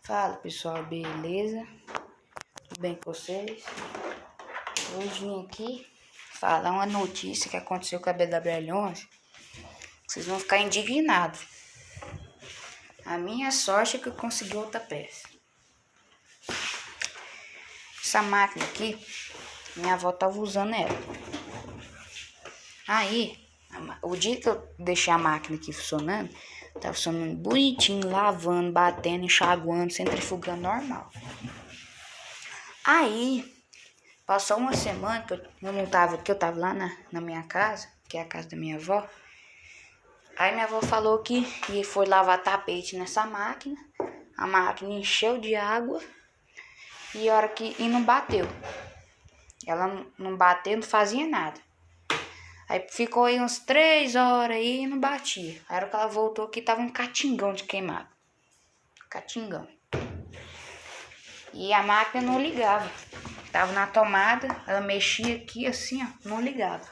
Fala pessoal, beleza? Tudo bem com vocês? Hoje vim aqui falar uma notícia que aconteceu com a BWL11. Vocês vão ficar indignados. A minha sorte é que eu consegui outra peça. Essa máquina aqui, minha avó tava usando ela. Aí, o dia que eu deixei a máquina aqui funcionando, tava funcionando bonitinho, lavando, batendo, enxaguando, centrifugando normal. Aí, passou uma semana que eu não tava aqui, eu tava lá na minha casa, que é a casa da minha avó. Aí minha avó falou que foi lavar tapete nessa máquina. A máquina encheu de água e não bateu. Ela não bateu, não fazia nada. Aí ficou aí uns 3 horas aí e não batia. Aí a hora que ela voltou aqui, tava um catingão de queimado. Catingão. E a máquina não ligava. Tava na tomada, ela mexia aqui assim, ó, não ligava.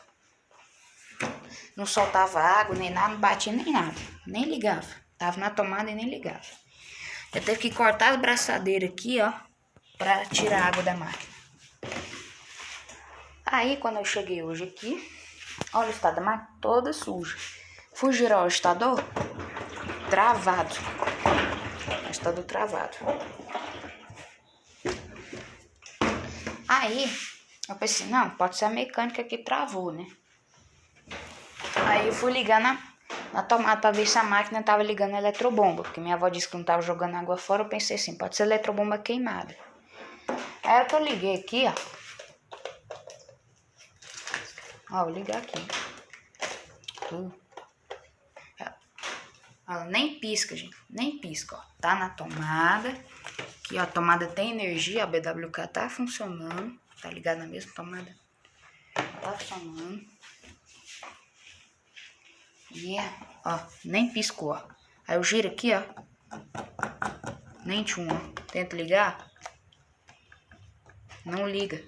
Não soltava água, nem nada, não batia nem nada. Nem ligava. Tava na tomada e nem ligava. Eu teve que cortar as braçadeiras aqui, ó, pra tirar a água da máquina. Aí, quando eu cheguei hoje aqui, olha o estado da máquina toda suja. Fui girar o estador, travado. O estador travado. Aí, eu pensei, não, pode ser a mecânica que travou, né? Aí eu fui ligar na tomada pra ver se a máquina tava ligando a eletrobomba. Porque minha avó disse que não tava jogando água fora. Eu pensei assim, pode ser eletrobomba queimada. Aí a hora que eu liguei aqui, ó, vou ligar aqui. Ela nem pisca, gente. Nem pisca, ó. Tá na tomada. Aqui, ó, a tomada tem energia. A BWK tá funcionando. Tá ligada na mesma tomada. Tá funcionando. E, ó, nem piscou, ó. Aí eu giro aqui, ó. Nem tchum, ó. Tento ligar. Não liga.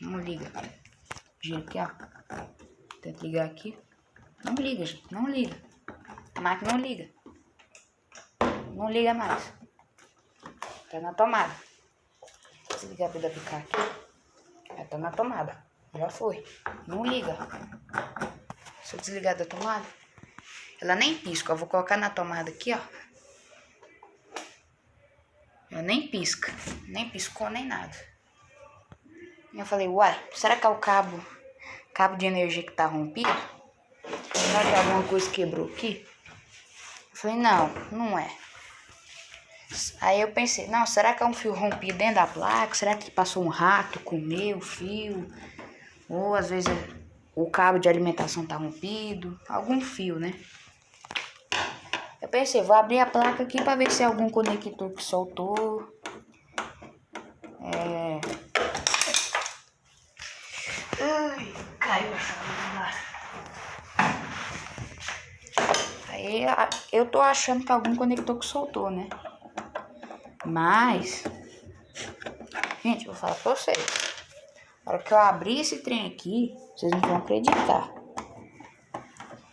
Não liga. Giro aqui, ó. Tento ligar aqui. Não liga, gente. Não liga. A máquina não liga. Não liga mais. Tá na tomada. Desligar a BWK aqui. Já tá na tomada. Já foi. Não liga. Se eu desligar da tomada, ela nem pisca. Eu vou colocar na tomada aqui, ó. Ela nem pisca. Nem piscou, nem nada. Eu falei, uai, será que é o cabo de energia que tá rompido? Será que alguma coisa quebrou aqui? Eu falei, não é. Aí eu pensei, não, será que é um fio rompido dentro da placa? Será que passou um rato, comeu o fio? Ou às vezes o cabo de alimentação tá rompido. Algum fio, né? Eu pensei, vou abrir a placa aqui pra ver se é algum conector que soltou. Ai, caiu a chave. Aí eu tô achando que algum conector que soltou, né? Mas, gente, eu vou falar pra vocês. Na hora que eu abrir esse trem aqui, vocês não vão acreditar.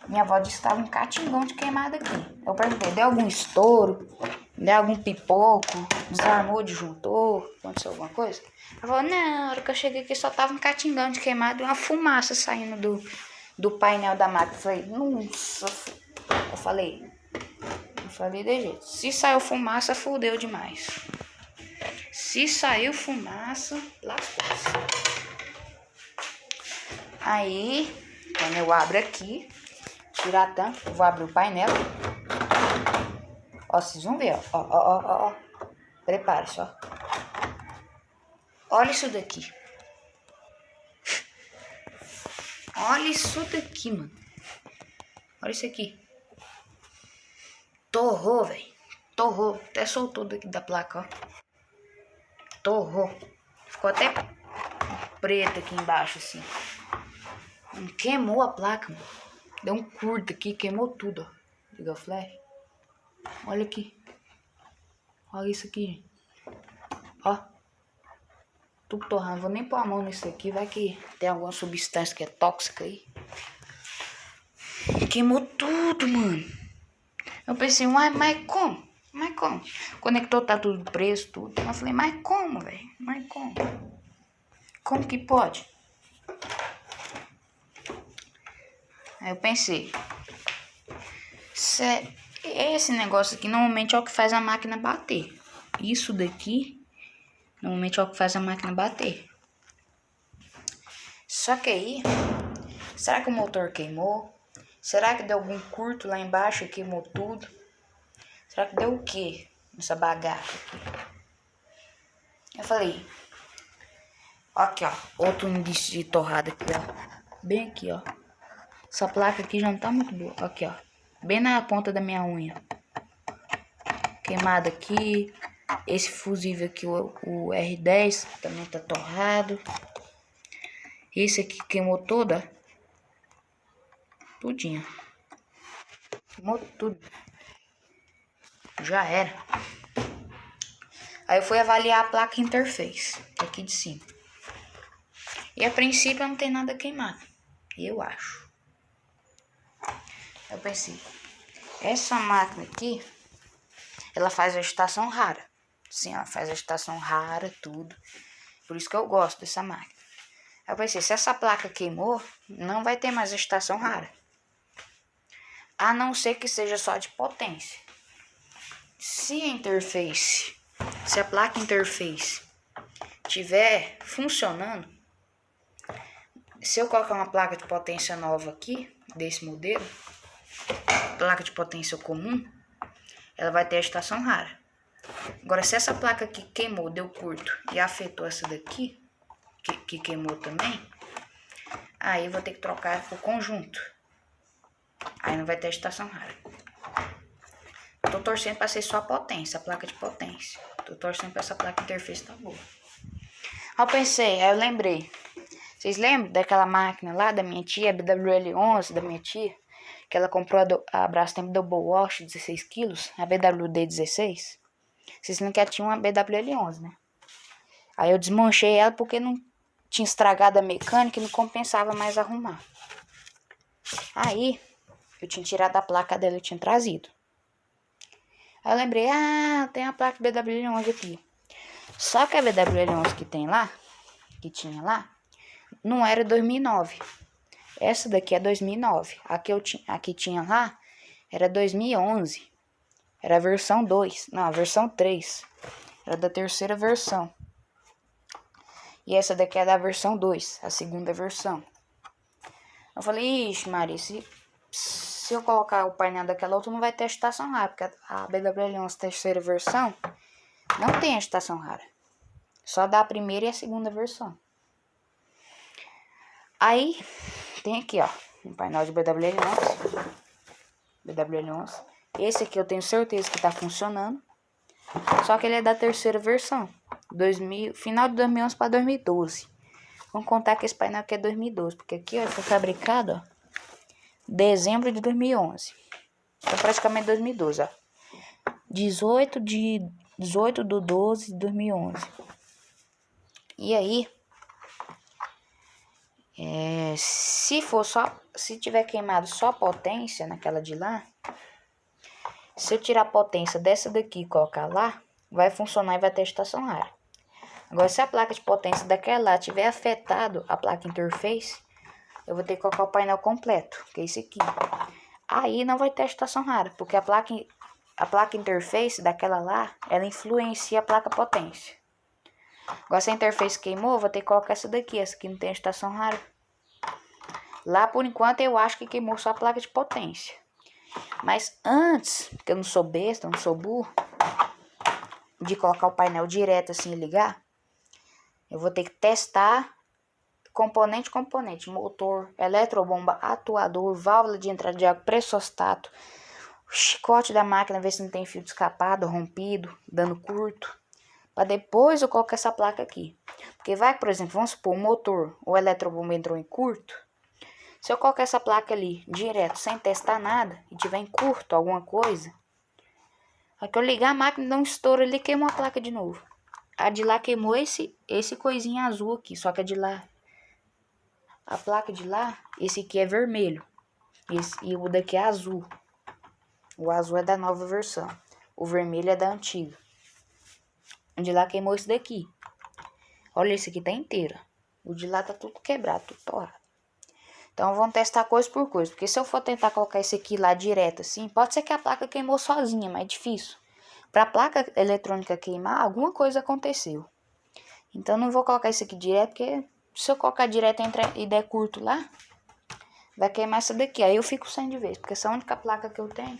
Minha avó disse que tava um catingão de queimada aqui. Eu perguntei, deu algum estouro? Deu algum pipoco? Desarmou o disjuntor? Aconteceu alguma coisa? Ela falou, não, na hora que eu cheguei aqui só tava um catingão de queimada e uma fumaça saindo do painel da máquina. Eu falei, nossa. Eu falei de jeito. Se saiu fumaça, fudeu demais. Se saiu fumaça, lascou-se. Aí, quando eu abro aqui, tirar a tampa, eu vou abrir o painel. Ó, vocês vão ver, ó. Prepare-se, ó. Olha isso daqui. Olha isso daqui, mano. Olha isso aqui. Torrou, velho. Torrou. Até soltou daqui da placa, ó. Torrou. Ficou até preto aqui embaixo, assim. Queimou a placa, mano. Deu um curto aqui, queimou tudo, ó. Liga o flash. Olha aqui. Olha isso aqui, gente. Ó. Tudo torrando. Vou nem pôr a mão nisso aqui. Vai que tem alguma substância que é tóxica aí. Queimou tudo, mano. Eu pensei, uai, mas como? Mas como? Conector tá tudo preso, tudo. Eu falei, mas como, velho? Mas como? Como que pode? Aí eu pensei, esse negócio aqui normalmente é o que faz a máquina bater. Isso daqui, normalmente é o que faz a máquina bater. Só que aí, será que o motor queimou? Será que deu algum curto lá embaixo e queimou tudo? Será que deu o quê nessa bagaça aqui? Eu falei, aqui ó, outro indício de torrada aqui ó. Bem aqui ó. Essa placa aqui já não tá muito boa. Aqui ó, bem na ponta da minha unha. Queimado aqui. Esse fusível aqui, o R10, também tá torrado. Esse aqui queimou toda. Tudinho. Queimou tudo. Já era. Aí eu fui avaliar a placa interface, aqui de cima. E a princípio não tem nada queimado. Eu acho. Eu pensei, essa máquina aqui, ela faz agitação rara. Sim, ela faz agitação rara, tudo. Por isso que eu gosto dessa máquina. Aí eu pensei, se essa placa queimou, não vai ter mais agitação rara. A não ser que seja só de potência. Se a placa interface tiver funcionando, se eu colocar uma placa de potência nova aqui, desse modelo, placa de potência comum, ela vai ter agitação rara. Agora, se essa placa aqui queimou, deu curto e afetou essa daqui, que queimou também, aí eu vou ter que trocar o conjunto. Aí não vai ter agitação rara. Tô torcendo pra ser só a potência, a placa de potência. Tô torcendo pra essa placa interface tá boa. Aí eu pensei, aí eu lembrei. Vocês lembram daquela máquina lá da minha tia, a BWL11 da minha tia? Que ela comprou a Brastemp Double Wash 16 quilos, a BWD 16. Vocês lembram que ela tinha uma BWL11, né? Aí eu desmanchei ela porque não tinha estragado a mecânica e não compensava mais arrumar. Aí eu tinha tirado a placa dela e tinha trazido. Aí eu lembrei, tem a placa BWL11 aqui. Só que a BWL11 que tem lá, que tinha lá, não era 2009. Essa daqui é 2009. A que tinha lá era 2011. Era a versão 2. Não, a versão 3. Era da terceira versão. E essa daqui é da versão 2. A segunda versão. Eu falei, ixi, Maria, se eu colocar o painel daquela outra, não vai ter agitação rara. Porque a BWL11 terceira versão não tem agitação rara. Só dá a primeira e a segunda versão. Aí, tem aqui, ó, um painel de BWL11. Esse aqui eu tenho certeza que tá funcionando. Só que ele é da terceira versão. Final de 2011 para 2012. Vamos contar que esse painel aqui é 2012. Porque aqui, ó, foi fabricado, ó, dezembro de 2011. Então, praticamente 2012, ó. 18 de 12 de 2011. E aí, se tiver queimado só a potência naquela de lá, se eu tirar a potência dessa daqui e colocar lá, vai funcionar e vai ter agitação rara. Agora, se a placa de potência daquela lá tiver afetado a placa interface, eu vou ter que colocar o painel completo, que é esse aqui. Aí não vai ter agitação rara, porque a placa interface daquela lá, ela influencia a placa potência. Agora, se a interface queimou, eu vou ter que colocar essa daqui. Essa aqui não tem agitação rara. Lá, por enquanto, eu acho que queimou só a placa de potência. Mas antes, porque eu não sou besta, eu não sou burro, de colocar o painel direto assim e ligar, eu vou ter que testar componente, motor, eletrobomba, atuador, válvula de entrada de água, pressostato, chicote da máquina, ver se não tem fio de escapado, rompido, dando curto. Para depois eu colocar essa placa aqui. Porque vai, por exemplo, vamos supor, o motor ou eletrobomba entrou em curto. Se eu colocar essa placa ali direto, sem testar nada, e tiver em curto alguma coisa, aí que eu ligar a máquina, dá um estouro ali, queimou a placa de novo. A de lá queimou esse coisinha azul aqui, só que a de lá, a placa de lá, esse aqui é vermelho. E o daqui é azul. O azul é da nova versão. O vermelho é da antiga. O de lá queimou esse daqui. Olha, esse aqui tá inteiro. O de lá tá tudo quebrado, tudo torrado. Então vamos testar coisa por coisa. Porque se eu for tentar colocar esse aqui lá direto assim, pode ser que a placa queimou sozinha, mas é difícil. Pra placa eletrônica queimar, alguma coisa aconteceu. Então não vou colocar esse aqui direto, porque se eu colocar direto e der curto lá, vai queimar essa daqui. Aí eu fico sem de vez, porque essa é a única placa que eu tenho.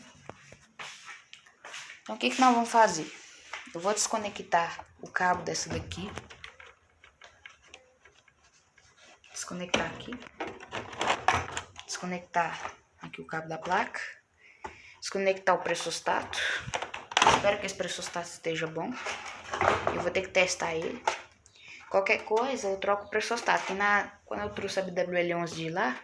Então o que nós vamos fazer? Eu vou desconectar o cabo dessa daqui. Desconectar aqui. Desconectar aqui o cabo da placa. Desconectar o pressostato. Espero que esse pressostato esteja bom. Eu vou ter que testar ele. Qualquer coisa eu troco o pressostato. Quando eu trouxe a BWL11 de lá,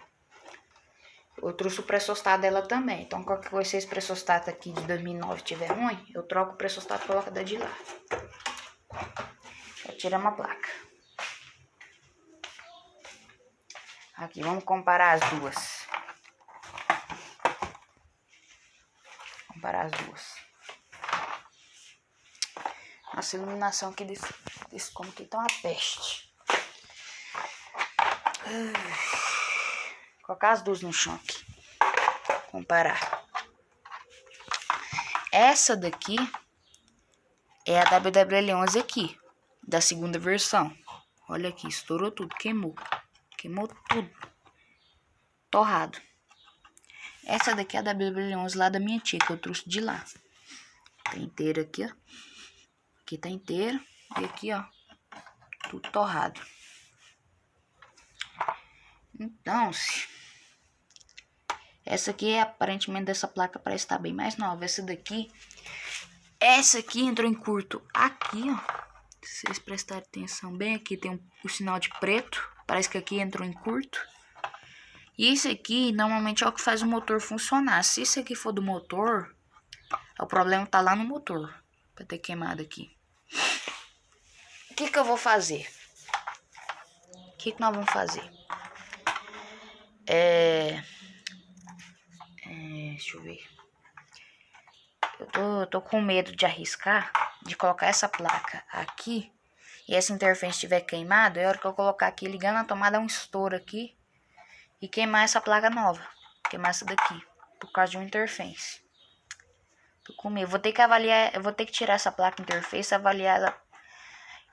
eu trouxe o pressostato dela também. Então qualquer coisa, se esse pressostato aqui de 2009 estiver ruim, eu troco o pressostato e coloco da de lá. Já tiramos a placa. Aqui, vamos comparar as duas. Comparar as duas. Nossa, a iluminação aqui desse como que tá uma peste. Colocar as duas no chão aqui. Comparar. Essa daqui é a WWL11 aqui, da segunda versão. Olha aqui, estourou tudo, queimou. Queimou tudo. Torrado. Essa daqui é a WWL11 lá da minha tia, que eu trouxe de lá. Tá inteira aqui, ó. Aqui tá inteiro. E aqui, ó. Tudo torrado. Então, essa aqui, aparentemente, dessa placa parece estar bem mais nova. Essa aqui entrou em curto aqui, ó. Se vocês prestarem atenção bem, aqui tem o sinal de preto. Parece que aqui entrou em curto. E isso aqui, normalmente, é o que faz o motor funcionar. Se isso aqui for do motor, o problema tá lá no motor. Pra ter queimado aqui. O que eu vou fazer? O que nós vamos fazer? Deixa eu ver. Eu tô com medo de arriscar, de colocar essa placa aqui e essa interferência estiver queimada. É a hora que eu colocar aqui, ligando a tomada, um estouro aqui e queimar essa placa nova. Queimar essa daqui, por causa de uma interferência. Tô com medo. Vou ter que avaliar, eu vou ter que tirar essa placa interface, avaliar ela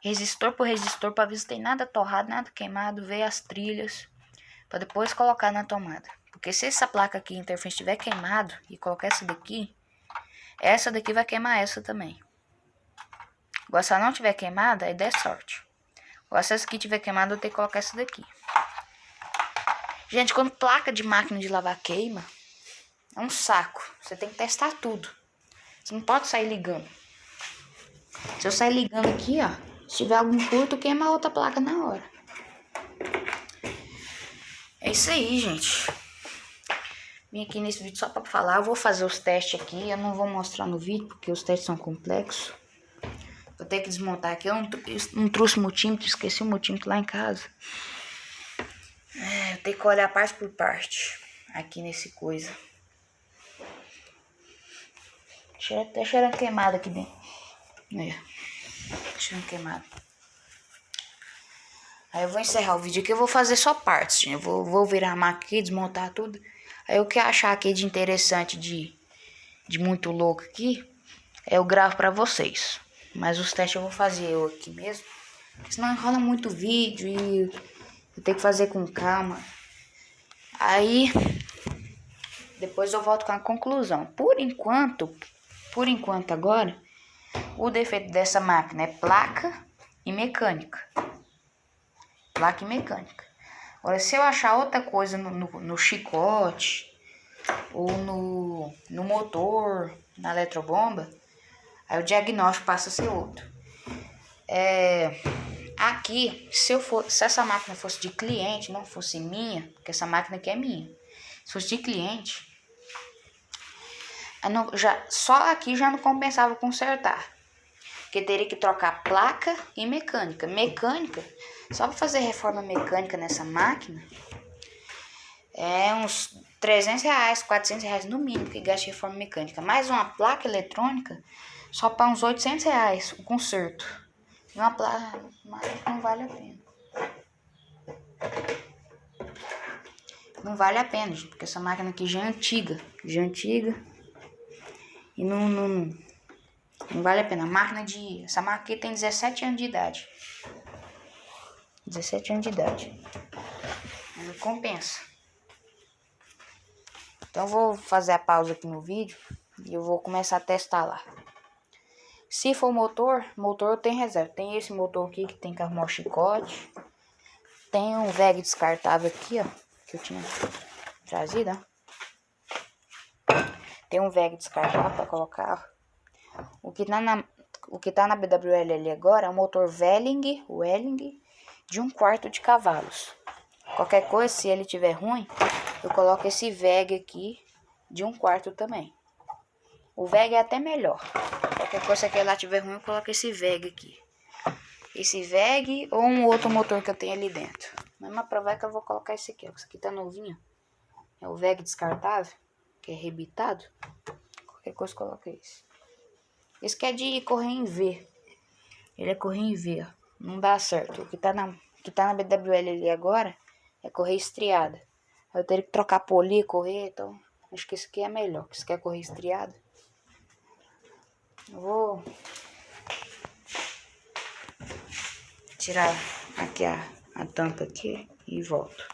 resistor por resistor, para ver se tem nada torrado, nada queimado, ver as trilhas, para depois colocar na tomada. Porque se essa placa aqui interface estiver queimado e colocar essa daqui vai queimar essa também. Agora, se ela não tiver queimada, aí der sorte. Agora, se essa aqui tiver queimada, eu tenho que colocar essa daqui. Gente, quando placa de máquina de lavar queima, é um saco. Você tem que testar tudo. Você não pode sair ligando. Se eu sair ligando aqui, ó, se tiver algum curto, queima a outra placa na hora. É isso aí, gente. Vim aqui nesse vídeo só pra falar. Eu vou fazer os testes aqui. Eu não vou mostrar no vídeo, porque os testes são complexos. Vou ter que desmontar aqui. Eu não trouxe multímetro, esqueci o multímetro lá em casa. Eu tenho que olhar parte por parte. Aqui nesse coisa. Tá cheirando queimado aqui dentro. Cheirando queimado. Aí eu vou encerrar o vídeo aqui. Eu vou fazer só partes, gente. Eu vou virar a máquina aqui, desmontar tudo. Aí o que eu achar aqui de interessante, de muito louco aqui, eu gravo pra vocês. Mas os testes eu vou fazer eu aqui mesmo. Senão enrola muito vídeo e eu tenho que fazer com calma. Aí, depois eu volto com a conclusão. Por enquanto agora, o defeito dessa máquina é placa e mecânica. Placa e mecânica. Agora, se eu achar outra coisa no chicote, ou no motor, na eletrobomba, aí o diagnóstico passa a ser outro. Aqui, se essa máquina fosse de cliente, não fosse minha, porque essa máquina aqui é minha, se fosse de cliente, só aqui já não compensava consertar. Porque teria que trocar placa e mecânica. Mecânica, só para fazer reforma mecânica nessa máquina, é uns R$300, R$400 no mínimo que gasta de reforma mecânica. Mais uma placa eletrônica, só para uns R$800 o conserto. E uma placa, mas não vale a pena. Não vale a pena, gente, porque essa máquina aqui já é antiga. E não vale a pena. Essa máquina aqui tem 17 anos de idade. 17 anos de idade. Não compensa. Então eu vou fazer a pausa aqui no vídeo e eu vou começar a testar lá. Se for motor eu tenho reserva. Tem esse motor aqui que tem que arrumar o chicote. Tem um VEG descartável aqui, ó, que eu tinha trazido, ó. Tem um VEG descartável para colocar. O que tá na BWL ali agora é um motor Welling de 1/4 de cavalos. Qualquer coisa, se ele tiver ruim, eu coloco esse VEG aqui de 1/4 também. O VEG é até melhor. Qualquer coisa, se aquele lá tiver ruim, eu coloco esse VEG aqui. Esse VEG ou um outro motor que eu tenho ali dentro. Mas pra provar que eu vou colocar esse aqui, ó. Esse aqui tá novinho. É o VEG descartável, que é rebitado. Qualquer coisa, coloca esse. Esse aqui é de correr em V. Ele é correr em V, ó. Não dá certo. O que tá na BWL ali agora é correr estriada. Eu teria que trocar polir, correr, então acho que esse aqui é melhor. Esse aqui é correr estriada. Eu vou tirar aqui a tampa aqui e volto.